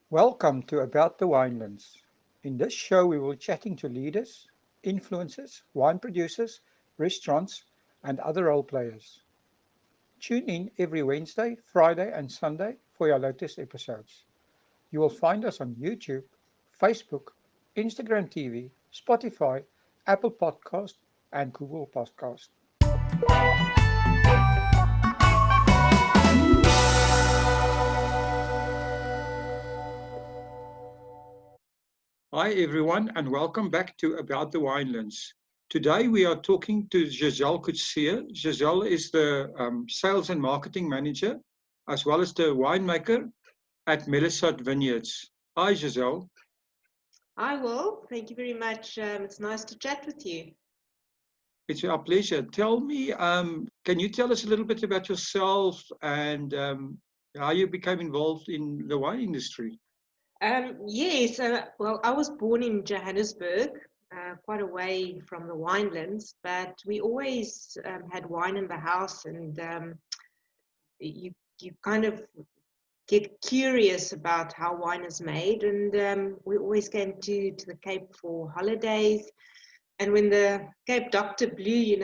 Welcome to About the Winelands. In this show, we will be chatting to leaders, influencers, wine producers, restaurants, and other role players. Tune in every Wednesday, Friday, and Sunday for your latest episodes. You will find us on YouTube, Facebook, Instagram TV, Spotify, Apple Podcast, and Google Podcast. Hi, everyone, and welcome back to About the Winelands. Today, we are talking to Gizelle Coetzee. Gizelle is the sales and marketing manager, as well as the winemaker at Mellasat Vineyards. Hi, Gizelle. I will. Thank you very much. It's nice to chat with you. It's our pleasure. Tell me, can you tell us a little bit about yourself and how you became involved in the wine industry? Yes, well, I was born in Johannesburg, quite away from the winelands, but we always had wine in the house, and you kind of get curious about how wine is made, and we always came to the Cape for holidays. And when the Cape Doctor blew,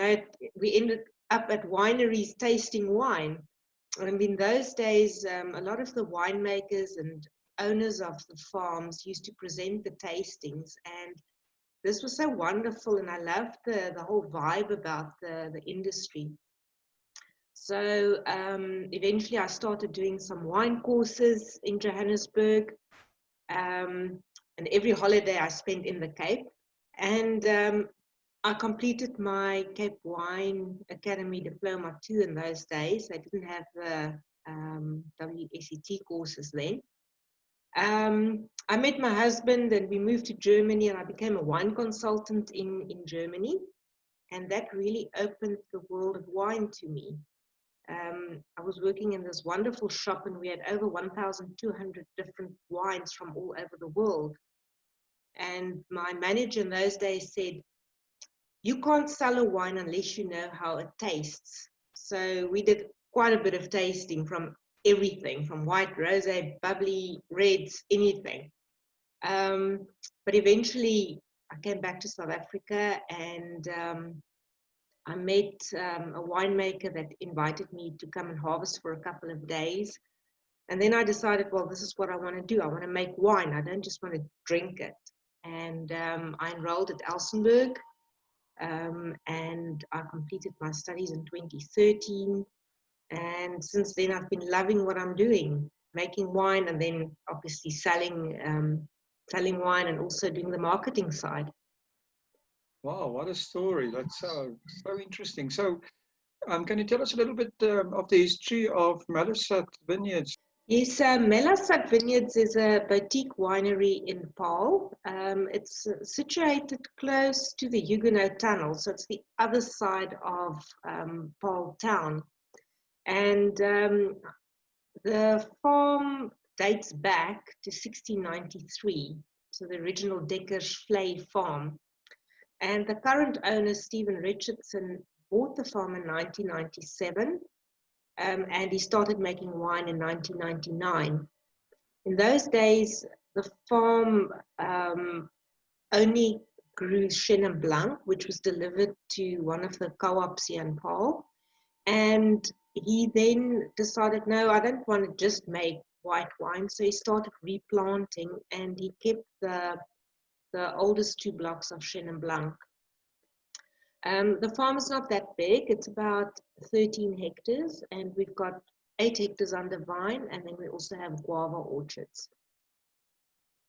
we ended up at wineries tasting wine. And in those days, a lot of the winemakers and owners of the farms used to present the tastings. And this was so wonderful. And I loved the whole vibe about the industry. So eventually I started doing some wine courses in Johannesburg. And every holiday I spent in the Cape. And I completed my Cape Wine Academy Diploma 2 in those days. I didn't have the WSET courses then. I met my husband and we moved to Germany, and I became a wine consultant in Germany. And that really opened the world of wine to me. I was working in this wonderful shop, and we had over 1,200 different wines from all over the world. And my manager in those days said, "You can't sell a wine unless you know how it tastes." So we did quite a bit of tasting from everything, from white, rosé, bubbly, reds, anything. But eventually I came back to South Africa, and I met a winemaker that invited me to come and harvest for a couple of days. And then I decided, well, this is what I want to do. I want to make wine. I don't just want to drink it. And I enrolled at Elsenburg, and I completed my studies in 2013. And since then, I've been loving what I'm doing, making wine, and then obviously selling wine, and also doing the marketing side. Wow, what a story. That's so interesting. So, can you tell us a little bit of the history of Mellasat Vineyards? Yes, Mellasat Vineyards is a boutique winery in Paarl. It's situated close to the Huguenot Tunnel, so it's the other side of Paarl town. And the farm dates back to 1693, so the original Dekkersvlei farm. And the current owner, Stephen Richardson, bought the farm in 1997. And he started making wine in 1999. In those days, the farm only grew Chenin Blanc, which was delivered to one of the co-ops here in Paarl. And he then decided, no, I don't want to just make white wine. So he started replanting, and he kept the oldest 2 blocks of Chenin Blanc. The farm is not that big. It's about 13 hectares, and we've got 8 hectares under vine, and then we also have guava orchards.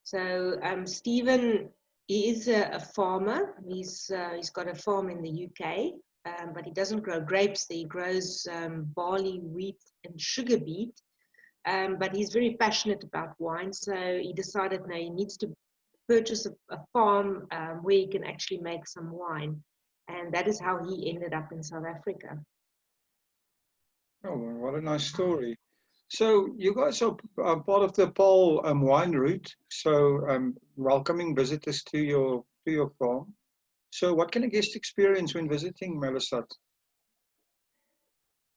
So Stephen is a farmer. He's got a farm in the UK, but he doesn't grow grapes there. He grows barley, wheat, and sugar beet. But he's very passionate about wine, so he decided now he needs to purchase a farm where he can actually make some wine. And that is how he ended up in South Africa. Oh, what a nice story. So you guys are part of the Paarl wine route, so welcoming visitors to your farm. So what can a guest experience when visiting Mellasat?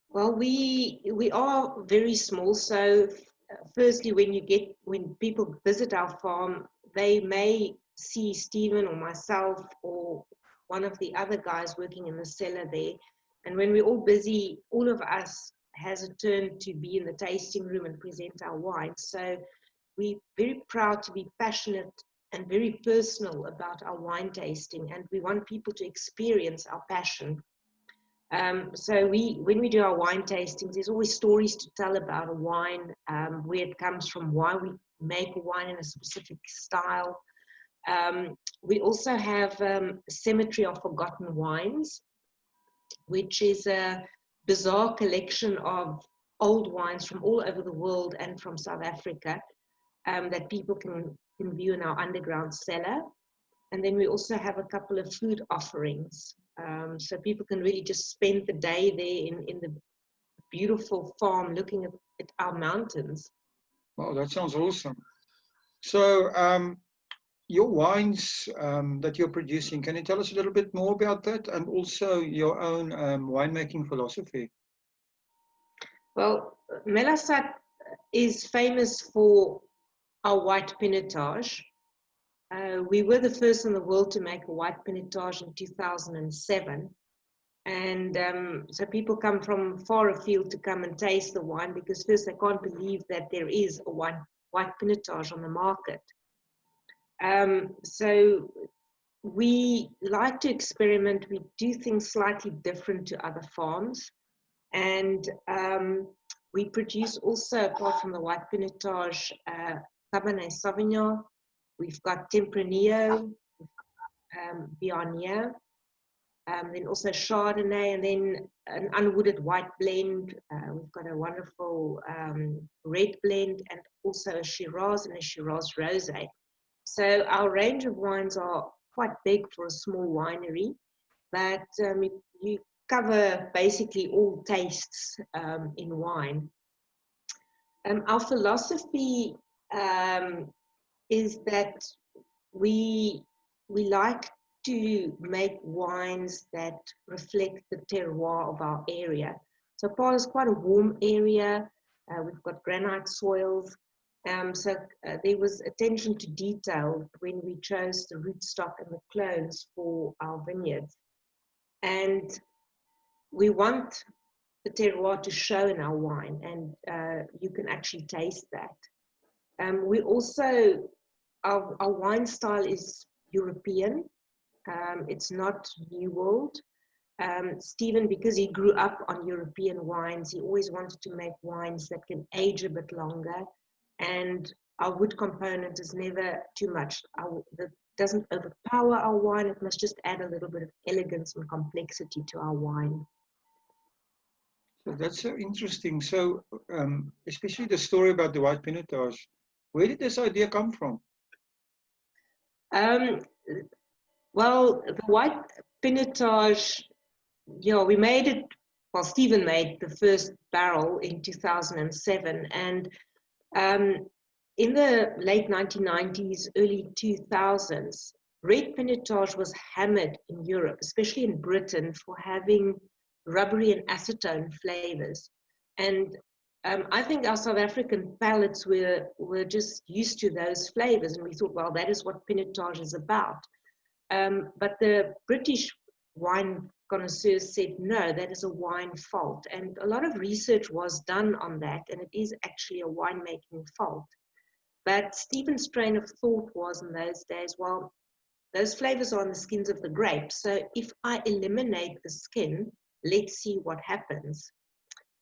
Well, we are very small, so firstly, when people visit our farm, they may see Stephen or myself or one of the other guys working in the cellar there. And when we're all busy, all of us has a turn to be in the tasting room and present our wine. So we're very proud to be passionate and very personal about our wine tasting, and we want people to experience our passion. So when we do our wine tastings, there's always stories to tell about a wine, where it comes from, why we make a wine in a specific style. We also have Cemetery of Forgotten Wines, which is a bizarre collection of old wines from all over the world and from South Africa, that people can view in our underground cellar. And then we also have a couple of food offerings. So people can really just spend the day there in the beautiful farm looking at our mountains. Wow, that sounds awesome. So your wines that you're producing, can you tell us a little bit more about that, and also your own winemaking philosophy? Well, Mellasat is famous for our white Pinotage. We were the first in the world to make a white Pinotage in 2007. And so people come from far afield to come and taste the wine, because first they can't believe that there is a white Pinotage on the market. So we like to experiment. We do things slightly different to other farms. And we produce also, apart from the white Pinotage, Cabernet Sauvignon. We've got Tempranillo, Viognier, then also Chardonnay, and then an unwooded white blend. We've got a wonderful red blend, and also a Shiraz and a Shiraz Rosé. So our range of wines are quite big for a small winery, but you cover basically all tastes in wine. Our philosophy is that we like to make wines that reflect the terroir of our area. So Paarl is quite a warm area. We've got granite soils. So there was attention to detail when we chose the rootstock and the clones for our vineyards. And we want the terroir to show in our wine, and you can actually taste that. We also, our wine style is European. It's not New World. Stephen, because he grew up on European wines, he always wanted to make wines that can age a bit longer. And our wood component is never too much. That doesn't overpower our wine. It must just add a little bit of elegance and complexity to our wine. So that's so interesting. So especially the story about the white Pinotage, where did this idea come from? Well, the white Pinotage, yeah, we made it, well, Stephen made the first barrel in 2007. And in the late 1990s, early 2000s, red Pinotage was hammered in Europe, especially in Britain, for having rubbery and acetone flavors. And I think our South African palates were just used to those flavors, and we thought, well, that is what Pinotage is about. But the British wine connoisseurs said, no, that is a wine fault. And a lot of research was done on that, and it is actually a winemaking fault. But Stephen's train of thought was in those days, well, those flavors are on the skins of the grapes. So if I eliminate the skin, let's see what happens.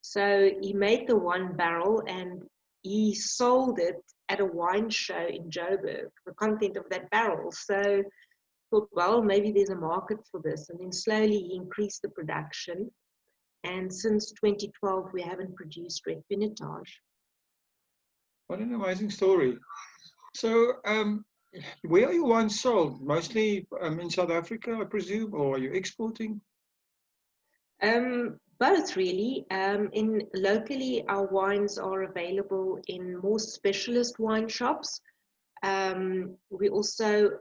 So he made the one barrel and he sold it at a wine show in Joburg, the content of that barrel. So thought, well, maybe there's a market for this. And then slowly he increased the production. And since 2012, we haven't produced red Pinotage. What an amazing story. So where are your wines sold? Mostly in South Africa, I presume, or are you exporting? Both really. Locally, our wines are available in more specialist wine shops. We also,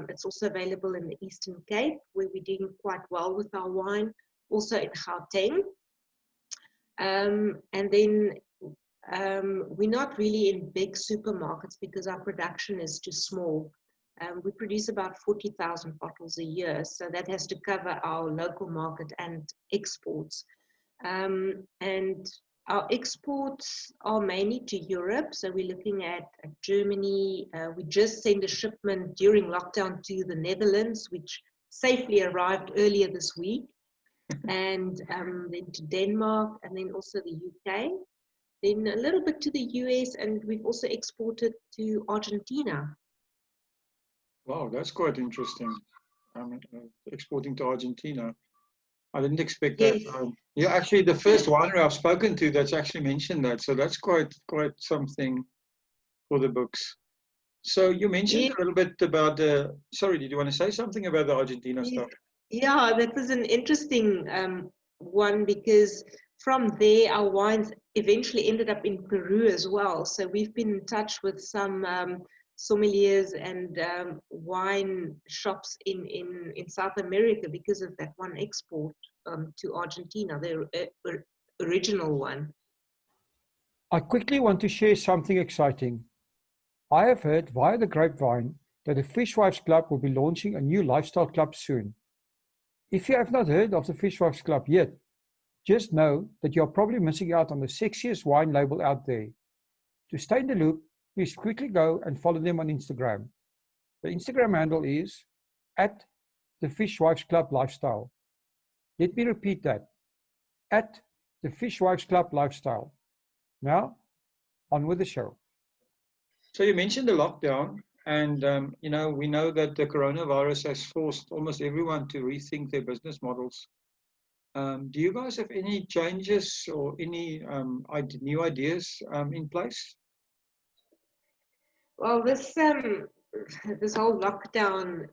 it's also available in the Eastern Cape, where we're doing quite well with our wine. Also in Gauteng. And then we're not really in big supermarkets because our production is too small. We produce about 40,000 bottles a year, so that has to cover our local market and exports. And our exports are mainly to Europe, so we're looking at Germany. We just sent a shipment during lockdown to the Netherlands, which safely arrived earlier this week, and then to Denmark, and then also the UK, then a little bit to the US, and we've also exported to Argentina. Wow, that's quite interesting. Exporting to Argentina. I didn't expect that. Yes. You're actually the first winery I've spoken to that's actually mentioned that. So that's quite something for the books. So you mentioned a little bit about the, sorry, did you want to say something about the Argentina stuff? Yeah, that was an interesting one, because from there our wines eventually ended up in Peru as well. So we've been in touch with some sommeliers and wine shops in South America because of that one export to Argentina, the original one. I quickly want to share something exciting. I have heard via the grapevine that the Fishwives Club will be launching a new lifestyle club soon. If you have not heard of the Fishwives Club yet, just know that you are probably missing out on the sexiest wine label out there. To stay in the loop, please quickly go and follow them on Instagram. The Instagram handle is @thefishwivesclublifestyle. Let me repeat that, @thefishwivesclublifestyle. Now, on with the show. So you mentioned the lockdown, and we know that the coronavirus has forced almost everyone to rethink their business models. Do you guys have any changes or any new ideas in place? Well, this whole lockdown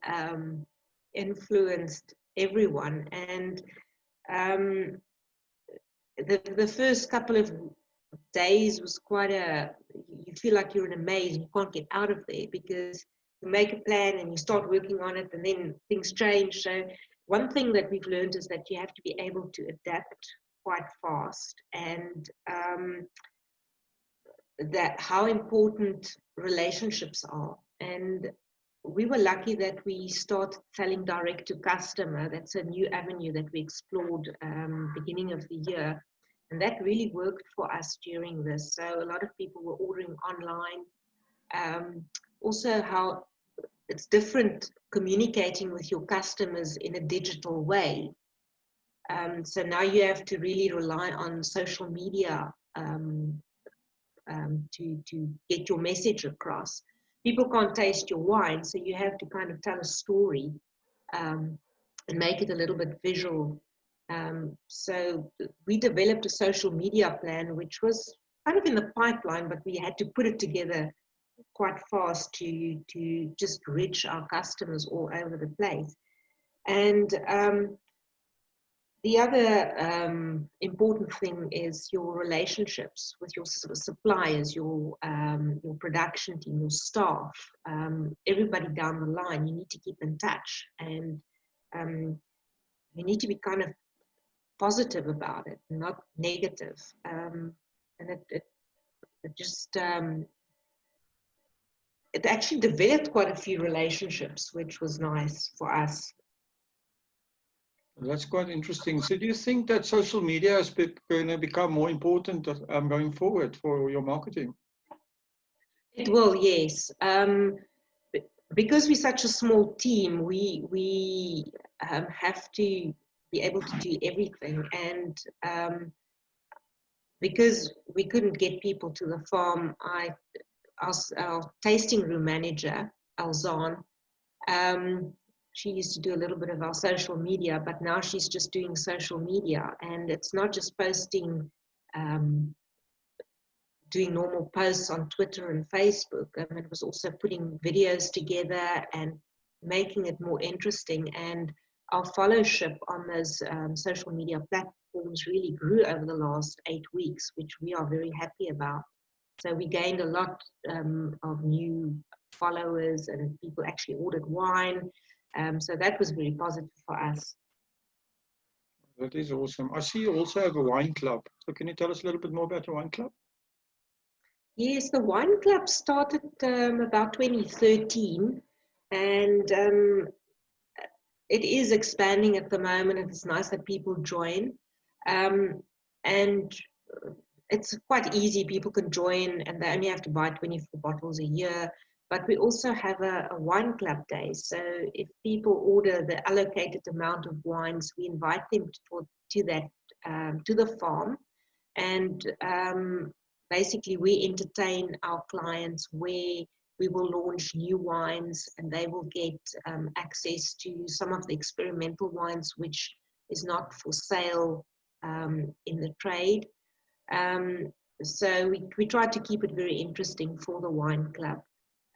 influenced everyone, and the first couple of days was you feel like you're in a maze and you can't get out of there, because you make a plan and you start working on it and then things change. So one thing that we've learned is that you have to be able to adapt quite fast, and that how important relationships are. And we were lucky that we started selling direct to customer. That's a new avenue that we explored beginning of the year. And that really worked for us during this. So a lot of people were ordering online. Also how it's different communicating with your customers in a digital way. So now you have to really rely on social media to get your message across. People can't taste your wine, so you have to kind of tell a story and make it a little bit visual. So we developed a social media plan, which was kind of in the pipeline, but we had to put it together quite fast to just reach our customers all over the place. And the other important thing is your relationships with your suppliers, your production team, your staff, everybody down the line. You need to keep in touch, and you need to be kind of positive about it, not negative. And it just it actually developed quite a few relationships, which was nice for us. That's quite interesting. So do you think that social media is going to become more important going forward for your marketing? It will, yes. Because we're such a small team, we have to be able to do everything. And because we couldn't get people to the farm, our tasting room manager, Alzan, she used to do a little bit of our social media, but now she's just doing social media. And it's not just posting, doing normal posts on Twitter and Facebook. It was also putting videos together and making it more interesting. And our followership on those social media platforms really grew over the last 8 weeks, which we are very happy about. So we gained a lot of new followers, and people actually ordered wine. So that was very positive for us. That is awesome. I see you also have a wine club. So can you tell us a little bit more about the wine club? Yes, the wine club started about 2013, and it is expanding at the moment, and it's nice that people join. Um, and it's quite easy. People can join, and they only have to buy 24 bottles a year. But we also have a wine club day. So if people order the allocated amount of wines, we invite them to that to the farm, and basically we entertain our clients where we will launch new wines, and they will get access to some of the experimental wines which is not for sale in the trade. Um, so we try to keep it very interesting for the wine club.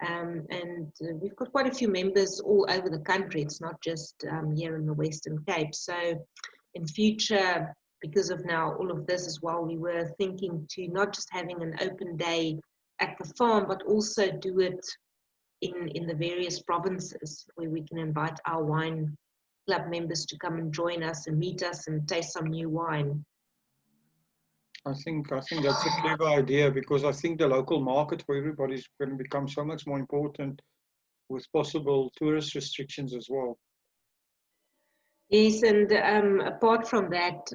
And we've got quite a few members all over the country. It's not just here in the Western Cape. So in future, because of now all of this as well, we were thinking to not just having an open day at the farm, but also do it in the various provinces where we can invite our wine club members to come and join us and meet us and taste some new wine. I think that's a clever idea, because I think the local market for everybody is going to become so much more important with possible tourist restrictions as well. Yes, and apart from that,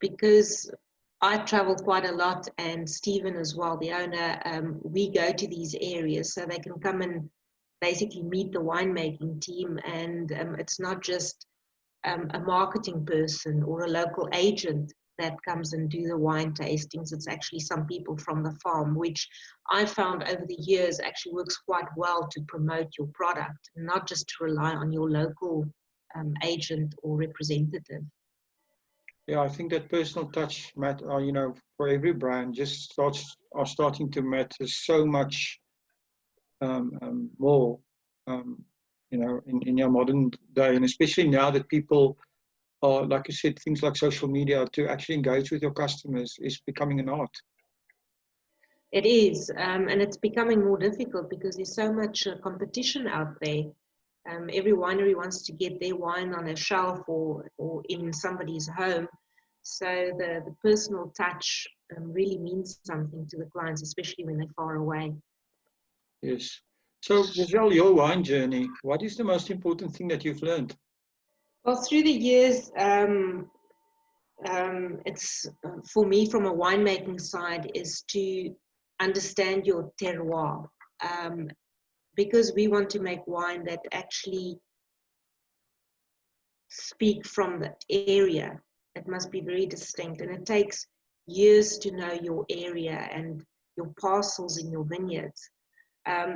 because I travel quite a lot, and Stephen as well, the owner, we go to these areas so they can come and basically meet the winemaking team. And it's not just a marketing person or a local agent that comes and do the wine tastings. It's actually some people from the farm, which I found over the years actually works quite well to promote your product, not just to rely on your local agent or representative. Yeah, I think that personal touch, Matt, for every brand are starting to matter so much more, um, in your modern day, and especially now that people are, like you said, things like social media to actually engage with your customers is becoming an art. It is, and it's becoming more difficult because there's so much competition out there. Every winery wants to get their wine on a shelf or in somebody's home. So the personal touch really means something to the clients, especially when they're far away. Yes. So, Gizelle, your wine journey, what is the most important thing that you've learned? Well, through the years, it's for me from a winemaking side is to understand your terroir, because we want to make wine that actually speak from the area. It must be very distinct, and it takes years to know your area and your parcels in your vineyards.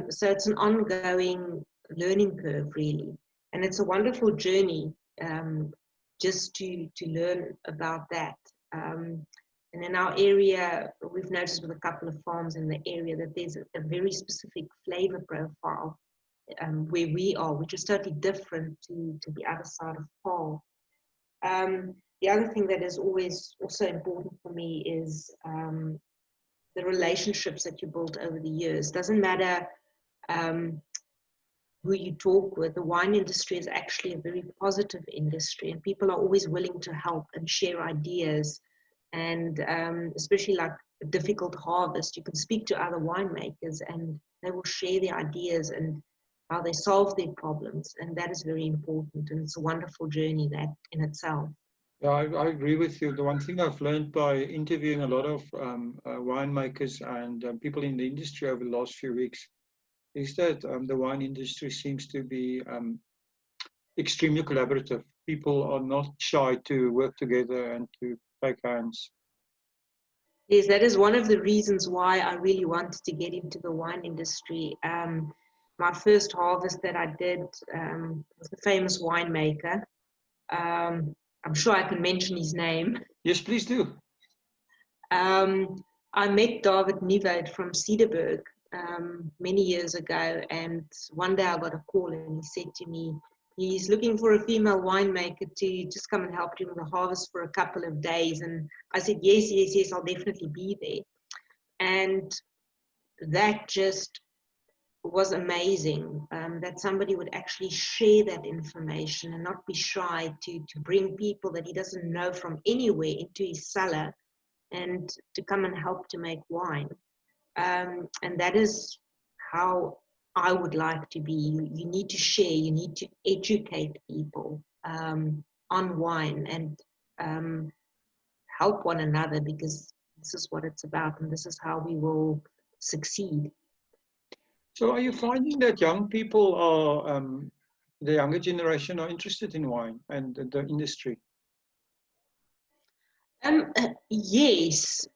So it's an ongoing learning curve, really, and it's a wonderful journey just to learn about that. And in our area, we've noticed with a couple of farms in the area that there's a very specific flavor profile where we are, which is totally different to the other side of Paarl. The other thing that is always also important for me is the relationships that you build over the years. Doesn't matter um, who you talk with. The wine industry is actually a very positive industry, and people are always willing to help and share ideas. And especially like a difficult harvest, you can speak to other winemakers and they will share their ideas and how they solve their problems. And that is very important. And it's a wonderful journey that in itself. Yeah, I agree with you. The one thing I've learned by interviewing a lot of winemakers and people in the industry over the last few weeks is that the wine industry seems to be extremely collaborative. People are not shy to work together and to take hands. Yes, that is one of the reasons why I really wanted to get into the wine industry. My first harvest that I did was the famous winemaker. I'm sure I can mention his name. Yes, please do. I met David Nieuwoud from Cederberg many years ago, and one day I got a call and he said to me, he's looking for a female winemaker to just come and help during the harvest for a couple of days. And I said, yes, yes, yes, I'll definitely be there. And that just was amazing, that somebody would actually share that information and not be shy to bring people that he doesn't know from anywhere into his cellar and to come and help to make wine. And that is how I would like to be. You need to share, you need to educate people on wine and help one another, because this is what it's about and this is how we will succeed. So are you finding that young people are, the younger generation are interested in wine and the industry? Yes,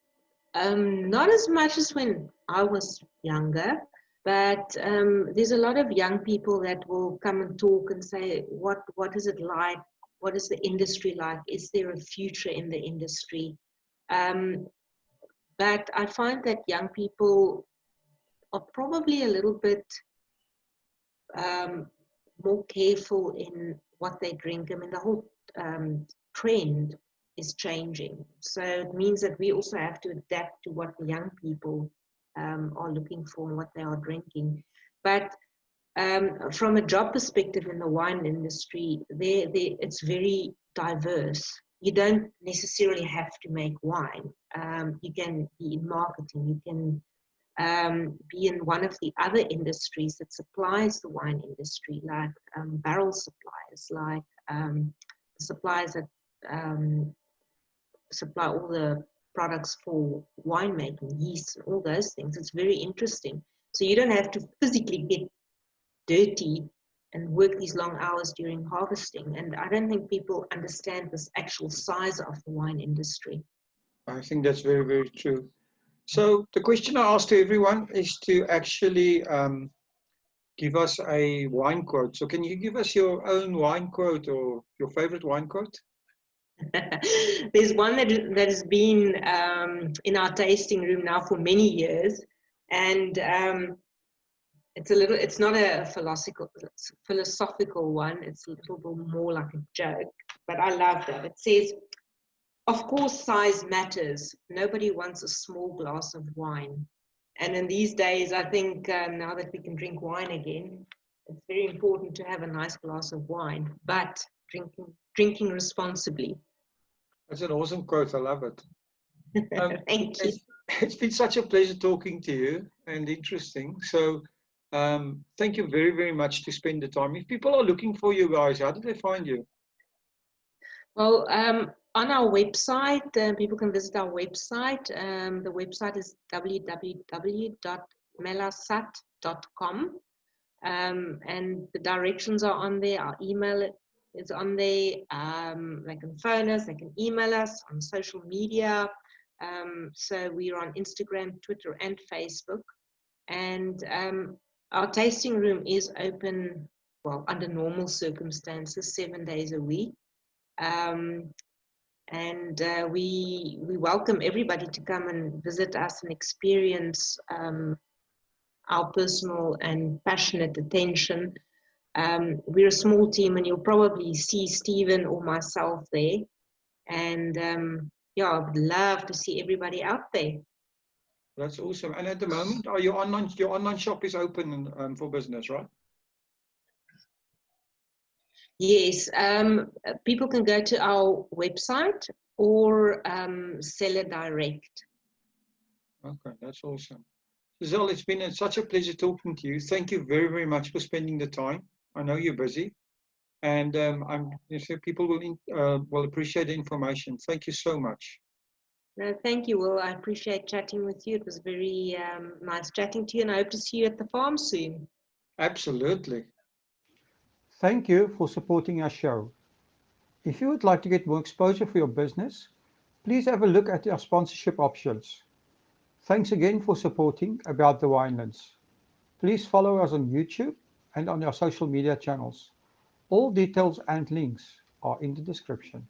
not as much as when I was younger, but there's a lot of young people that will come and talk and say, what is it like? What is the industry like? Is there a future in the industry? But I find that young people are probably a little bit more careful in what they drink. I mean, the whole trend is changing. So it means that we also have to adapt to what the young people are looking for and what they are drinking. But from a job perspective in the wine industry, it's very diverse. You don't necessarily have to make wine. You can be in marketing. You can be in one of the other industries that supplies the wine industry, like barrel suppliers, like suppliers that supply all the products for winemaking, yeast, and all those things. It's very interesting. So you don't have to physically get dirty and work these long hours during harvesting. And I don't think people understand this actual size of the wine industry. I think that's very, very true. So the question I ask to everyone is to actually give us a wine quote. So can you give us your own wine quote or your favorite wine quote? There's one that has been in our tasting room now for many years, and it's not a philosophical one. It's a little bit more like a joke, but I love that. It says, "Of course, size matters. Nobody wants a small glass of wine." And in these days, I think now that we can drink wine again, it's very important to have a nice glass of wine, but drinking responsibly. That's an awesome quote. I love it. Thank you. It's been such a pleasure talking to you and interesting. So thank you very, very much to spend the time. If people are looking for you guys, how do they find you? Well, on our website, people can visit our website. The website is www.mellasat.com. And the directions are on there. Our email is on there. They can phone us, they can email us on social media. So we're on Instagram, Twitter, and Facebook. And our tasting room is open, well, under normal circumstances, 7 days a week. And we welcome everybody to come and visit us and experience our personal and passionate attention. We're a small team, and you'll probably see Stephen or myself there. And yeah, I would love to see everybody out there. That's awesome. And at the moment, your online shop is open for business, right? Yes, people can go to our website or Cellar Direct. Okay, that's awesome. Gizelle, it's been such a pleasure talking to you. Thank you very, very much for spending the time. I know you're busy, and I'm sure people will appreciate the information. Thank you so much. No, thank you, Will. I appreciate chatting with you. It was very nice chatting to you, and I hope to see you at the farm soon. Absolutely. Thank you for supporting our show. If you would like to get more exposure for your business, please have a look at our sponsorship options. Thanks again for supporting About the Winelands. Please follow us on YouTube and on our social media channels. All details and links are in the description.